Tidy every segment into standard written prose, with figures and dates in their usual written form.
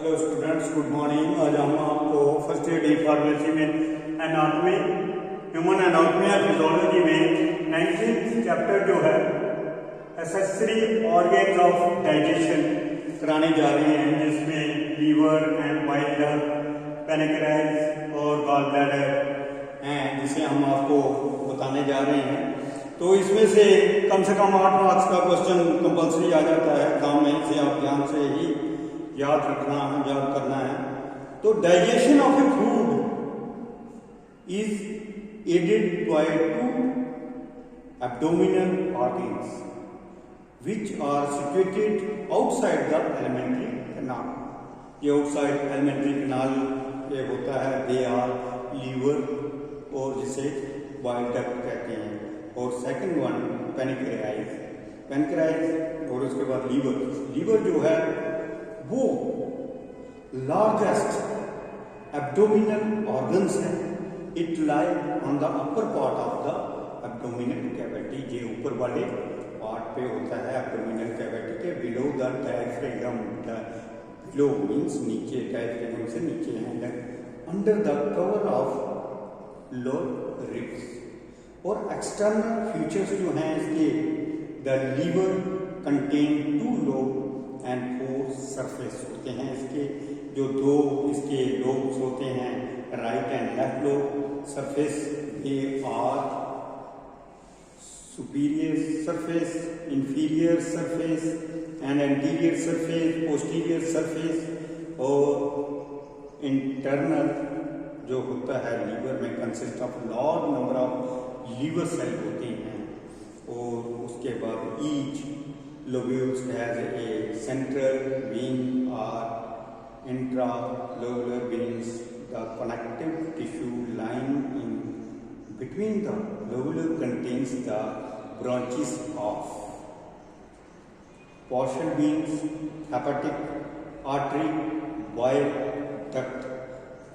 Hello students, good morning. आज हम आपको फर्स्ट ईयर डी फार्मेसी में एनाटॉमी, ह्यूमन एनाटॉमी और फिजियोलॉजी में 19th चैप्टर जो है एसेसरी ऑर्गेन्स ऑफ डाइजेशन कराने जा रहे हैं, जिसमें liver and bile duct, pancreas और गॉल ब्लैडर हैं, जिसे हम आपको बताने जा रहे हैं। तो इसमें से कम 8 मार्क्स का क्वेश्चन कंपल्सरी आ जाता है एग्जाम में, इसे आप ध्यान से ही याद रखना है, याद करना है। तो digestion of a food is aided by 2 abdominal organs which are situated outside the alimentary canal। ये आउटसाइड एलिमेंट्री कैनाल ये होता है, दे आर लीवर और जिसे बाइल डक्ट कहते हैं, और सेकंड वन पैनक्रियाज और उसके बाद लीवर जो है वो लार्जेस्ट एब्डोमिनल ऑर्गन्स है। It lie on the upper part of the abdominal cavity, जो ऊपर वाले पार्ट पे होता है एब्डोमिनल कैविटी के below the diaphragm. Below means नीचे, डायफ्राम से नीचे है, under the cover of lower ribs. और एक्सटर्नल फीचर्स जो हैं इसके, the liver contain 2 lobe and 4 surface होते हैं। इसके जो 2 इसके लोब्स होते हैं, right and left lobe surface, they are superior surface, inferior surface and anterior surface, posterior surface. और इंटरनल जो होता है लीवर में consist of large number of liver cell होते हैं। और उसके बाद each lobules has a central vein or intralobular veins, the connective tissue lying in between the lobule contains the branches of portal veins, hepatic artery, bile duct।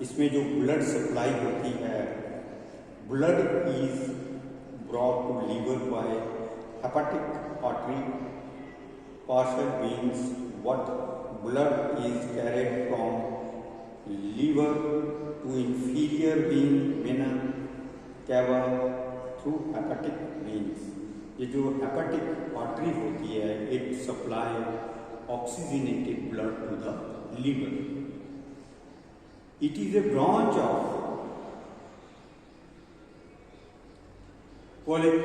इसमें जो blood supply होती है, blood is brought to liver by hepatic artery, portal veins। What blood is carried from liver to inferior vein, vena cava through hepatic veins। ये जो hepatic artery होती है, it supply oxygenated blood to the liver। It is a branch of colic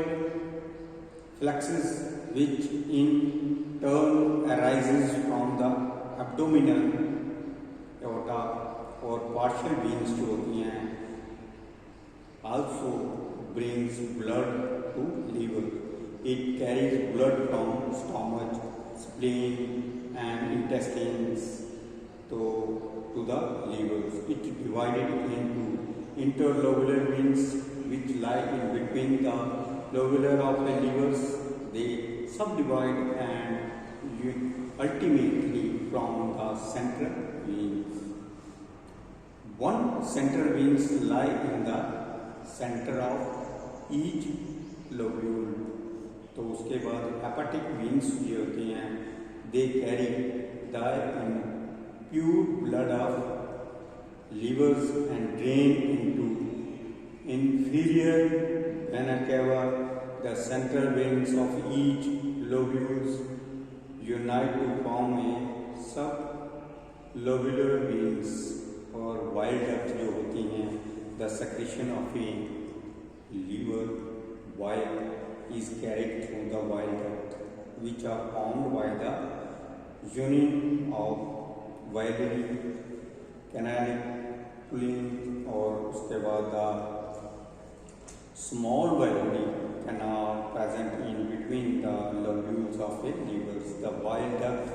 plexus which in turn arises from the abdominal aorta। और partial veins जो होती हैं also brings blood to liver। It carries blood from stomach, spleen and intestines to the liver। It divided into interlobular veins which lie in between the lobular of the livers। They subdivide and ultimately from the central veins। One central veins lie in the center of each lobule। तो उसके बाद hepatic veins जो होते हैं, they carry the pure blood of livers and drain into inferior vena cava। The central veins of each lobules unite to form a sublobular veins। और bile duct जो होती हैं, the secretion of a liver bile is carried through the bile duct which are formed by the union of biliary canaliculum। और उसके बाद the small biliary canal present in between the lobules of the liver। The bile duct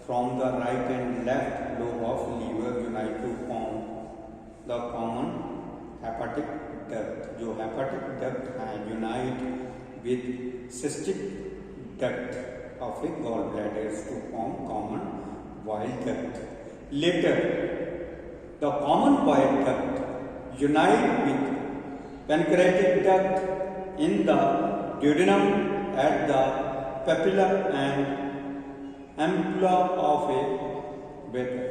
from the right and left lobe of liver unite to form the common hepatic duct। जो hepatic duct है unite with cystic duct of a gallbladder to form common bile duct। Later the common bile duct unite with pancreatic duct in the duodenum at the papilla and ampulla of a bladder।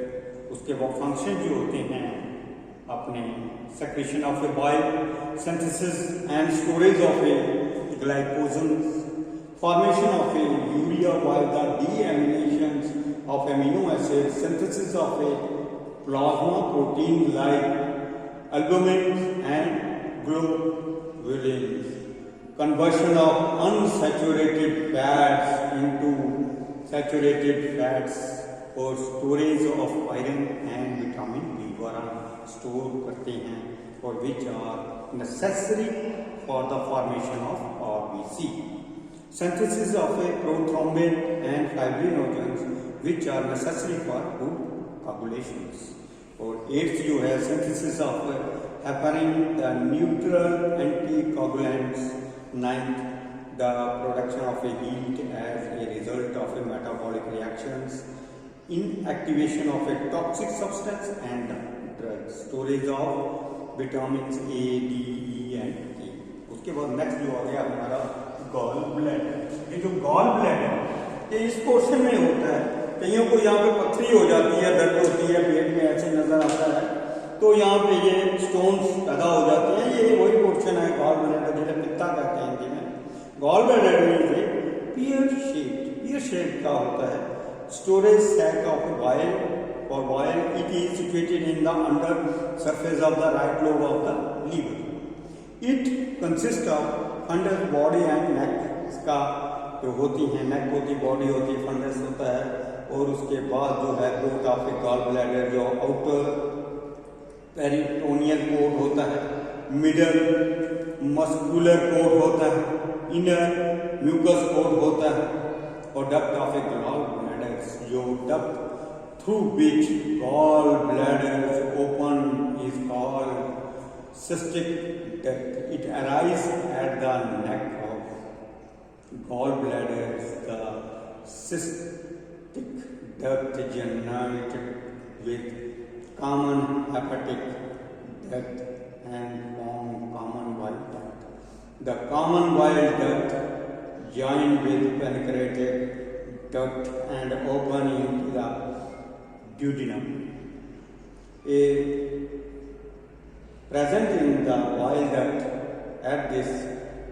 उसके बाद function जो होते हैं अपने secretion of A bile, synthesis and storage of A glycogen, formation of a urea by the deamination of amino acids, synthesis of a plasma protein like albumin and globulins, conversion of unsaturated fats into saturated fats और storage of iron and vitamin B द्वारा store करते हैं और which are necessary for the formation of RBC. Synthesis of a prothrombin and fibrinogens which are necessary for good coagulations. और 8th जो है synthesis of heparin, the neutral anticoagulants. 9th, the production of a heat as a result of a metabolic reactions, inactivation of a toxic substance and drugs, storage of vitamins A, D, E and K. उसके बाद next जो आ गया हमारा gall bladder. ये जो gall bladder ये इस portion में होता है, कईयों को यहाँ पे पथरी हो जाती है, दर्द होती है, पेट में ऐसे नजर आता है, तो यहाँ पे ये स्टोन्स पैदा हो जाते हैं। ये वही पोर्शन है गॉल ब्लैडर, जिसे पित्ता कहते हैं हिंदी में। Gall bladder is pear shape का होता है, स्टोरेज सैक ऑफ बाइल और bile, it is situated in the under surface of the right lobe of the liver. It consist of fundus body and neck, इसका जो होती है नेक होती, body होती, फंडस होता है, और उसके बाद जो है coat of a gall bladder जो आउटर पेरिटोनियल कोट होता है, मिडल मस्कुलर कोट होता है, इनर म्यूकस कोट होता है, और duct of a gall bladder जो duct through which gall bladder open is called cystic duct. It arises at the neck of gallbladder. The cystic duct generated with common hepatic duct and form common bile duct. The common bile duct join with pancreatic duct and open into the duodenum. A present in the bile duct at this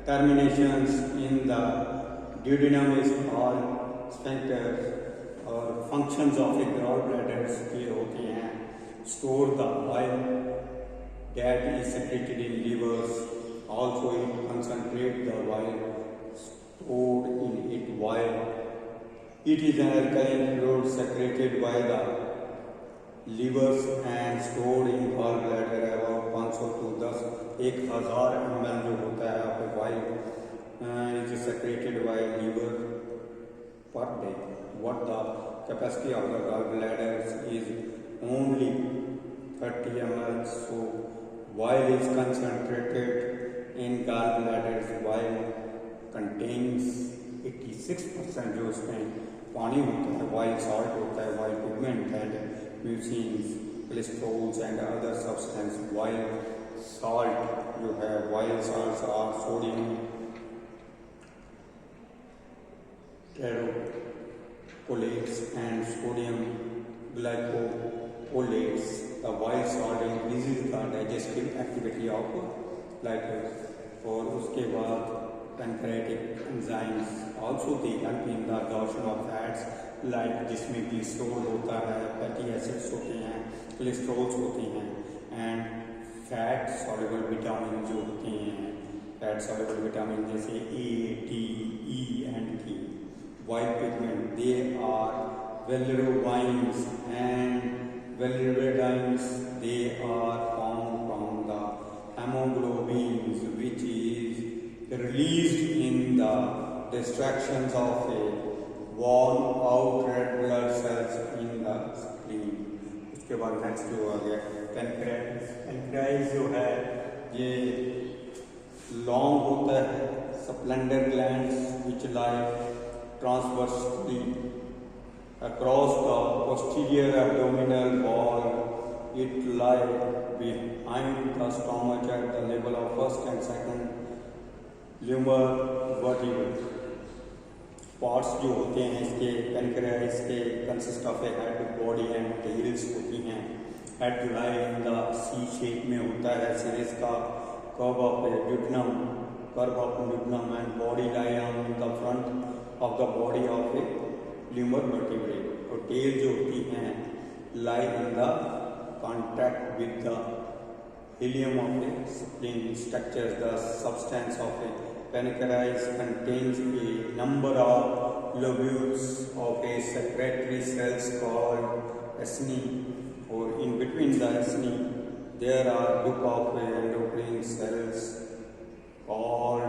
terminations in the duodenum is called sphincters, और functions of the gallbladders ये होते हैं store the bile that is secreted in livers, also it concentrate the bile stored in it while it is an alkaline fluid secreted by the livers and stored in gallbladder about 500 to 1000 ml जो होता है आपके bile is secreted by liver per day. What the capacity of the gallbladder is only 30 ml, so bile is concentrated in gallbladders. Bile contains 86% जो उसमें पानी होता है, bile salt होता है, bile pigment and mucins, cholesterols and other substance. Bile salt जो है, bile salts are sodium terephtalates and sodium glycolates. The bile salt increases the digestive activity of lipids. और उसके बाद pancreatic enzymes also they help in the absorption of fats, like जिसमें glycerol होता है, fatty acids होते हैं, cholesterols होते हैं, एंड फैट सॉल्युबल विटामिन जो होते हैं, फैट सॉल्युबल विटामिन जैसे A, D, E and K. White pigment they are bilirubins and bilirubins they are formed from the hemoglobins which is released in the distractions of a worn out red blood cells in the spleen. उसके बाद next जो आ गया pancreas. Pancreas जो है ये long होता है, Splendor glands which lie transversely across the posterior abdominal wall. It lies behind the stomach at the level of first and second lumbar vertebrae. Parts जो होते हैं इसके पेनक्रियास के consist of a head, body and tails होती हैं। Head जो है in the C shape में होता है, सीरीज का curve of duodenum and body lie on the front of the body of a lumbar vertebra. और टेल जो होती हैं lie in the contact with the helium of a spring structures. The substance of a pancreas contains a number of lobules of a secretory cells called acini, or in between the acini there are group of endocrine cells called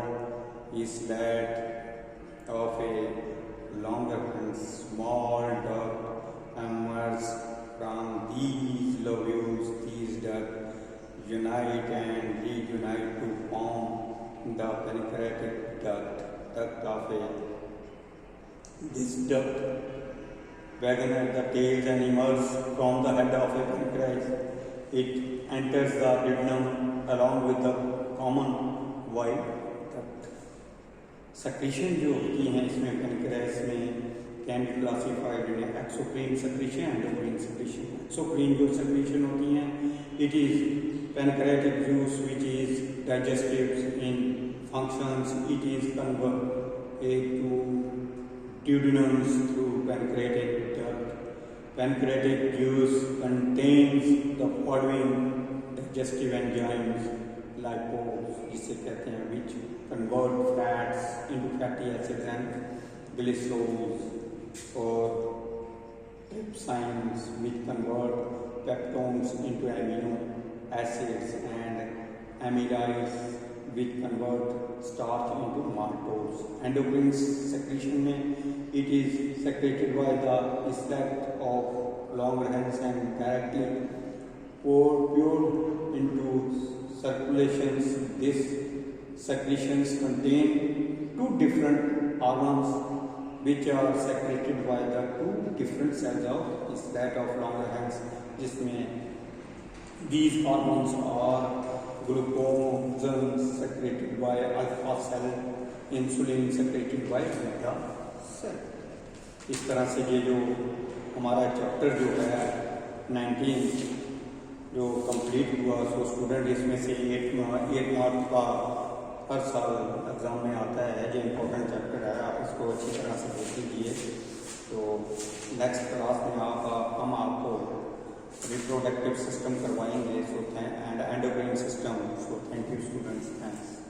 islet of a longer and small duct emerge from these lobules. These ducts unite and reunite to form the pancreatic duct of a. This duct wagon at the tails and emerges from the head of a pancreas. It enters the duodenum along with the common white duct. Secretion जो होती हैं इसमें pancreas में can be classified in exocrine secretion and endocrine secretion. Exocrine जो secretion होती हैं, it is pancreatic juice which is digestive in functions. It is converted to duodenums through pancreatic duct. Pancreatic juice contains the following digestive enzymes: lipase, जिसे कहते हैं, which convert fats into fatty acids, and glycols, or trypsines, which convert peptones into amino acids, and amylase, which convert starch into maltose. Endocrine secretion में it is secreted by the islet of Langerhans and directly poured into circulations. These secretions contain two different hormones which are secreted by the two different cells of islet of Langerhans, जिसमें these hormones are glucagon secreted by alpha cell, insulin secreted by beta cell. इस तरह से ये जो हमारा chapter जो है 19 जो कंप्लीट हुआ, सो स्टूडेंट इसमें से 8 मार्क का हर साल एग्ज़ाम में आता है। जो इम्पोर्टेंट चैप्टर है आप इसको अच्छी तरह से देख लीजिए। तो नेक्स्ट क्लास में हम आपको reproductive system करवाएंगे, so and endocrine system. So thank you students, thanks.